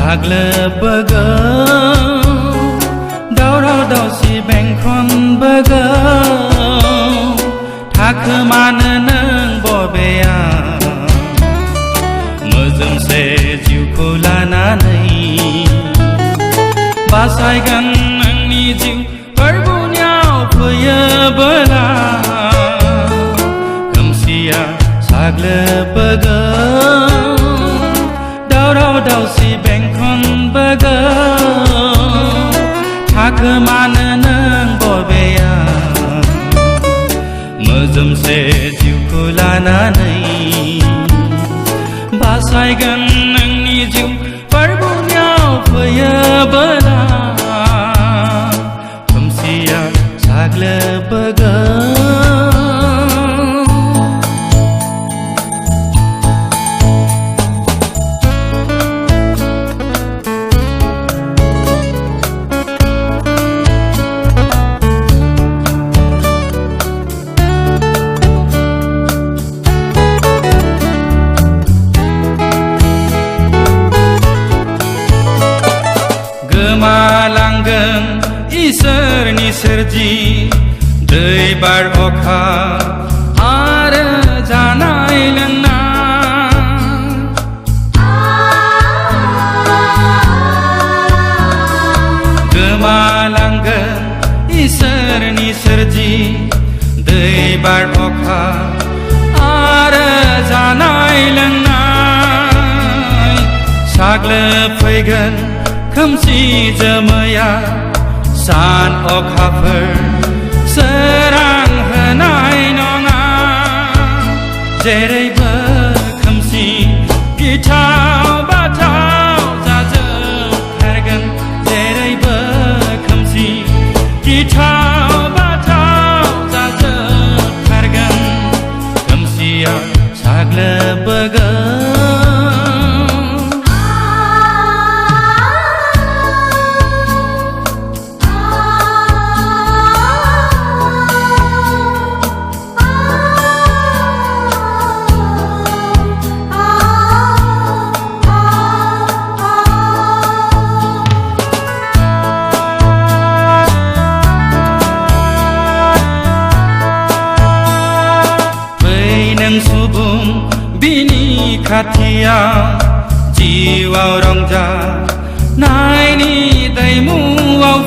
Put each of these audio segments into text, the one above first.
साग्लोबबोगौ दावराव दावसि बेंखनबोगौ थाखोमानो नों बबेया मोजोमसे जिउखौ लानानै बासायगोन नोंनि जिउ फोरबोनियाव फैयोबोला खोमसिया साग्लोबबोगौ दावराव दावसि बेंखनबोगौ थाखोमानो नों बबेया मोजोमसे जिउखौ लानानै बासायगोन नोंनि जिउ फोरबोनियाव फैयोबोला खोमसिया साग्लोबबोगौ गोमालांगोन इसोरनि सोरजि दै बार अखा आरो जानाय लोंनाय गोमालांगोन इसोरनि सोरजि दै बार अखा आरो जानाय लोंनाय साग्लोबफैगोन खोमसि जोमैया सान अखाफोर सोरां होनाय नङा जेरैबो खोमसि गिथाव बाथाव जाजोबथारगोन जेरैबो खोमसि गिथाव बाथाव जाजोबथारगोन खोमसिया साग्लोबबोगौ सुबुं बिनि खाथियाव जिउआव रंजानायनि दैमुआव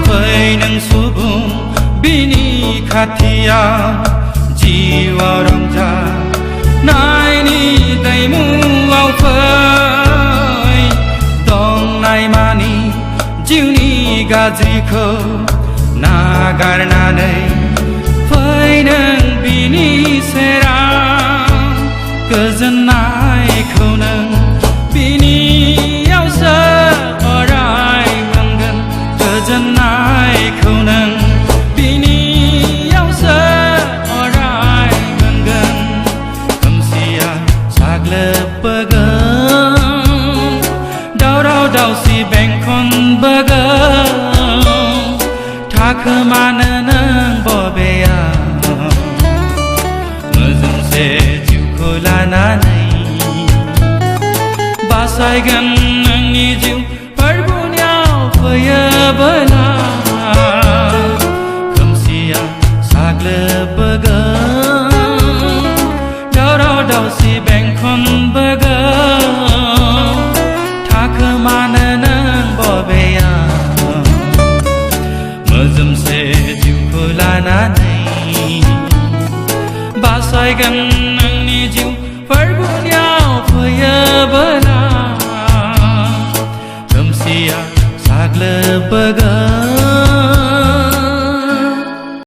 फै नों सुबुं बिनि खाथियाव जिउआव रंजानायनि दैमुआव फै दंनाय मानि जिउनि गाज्रिखौ नागारनानै फै नों बिनि सेराव गोजोननायखौ नों बिनियावसो अराय मोनगोन गोजोननायखौ नों बिनियावसो अराय मोनगोन खोमसिया साग्लोबबोगौ दावराव दावसि बेंखनबोगौ थाखोमानो नों बबेया मोजोमसे जिउखौ लानानै बासायगोन नोंनि जिउ फोरबोनियाव फैयोबोला खोमसिया साग्लोबबोगौ दावराव दावसि बेंखनबोगौ थाखोमानो नों बबेया मोजोमसे जिउखौ लानानै बासायगोन नोंनि जिउ फोरबोनियाव फैयोबोला खोमसिया साग्लोबबोगौ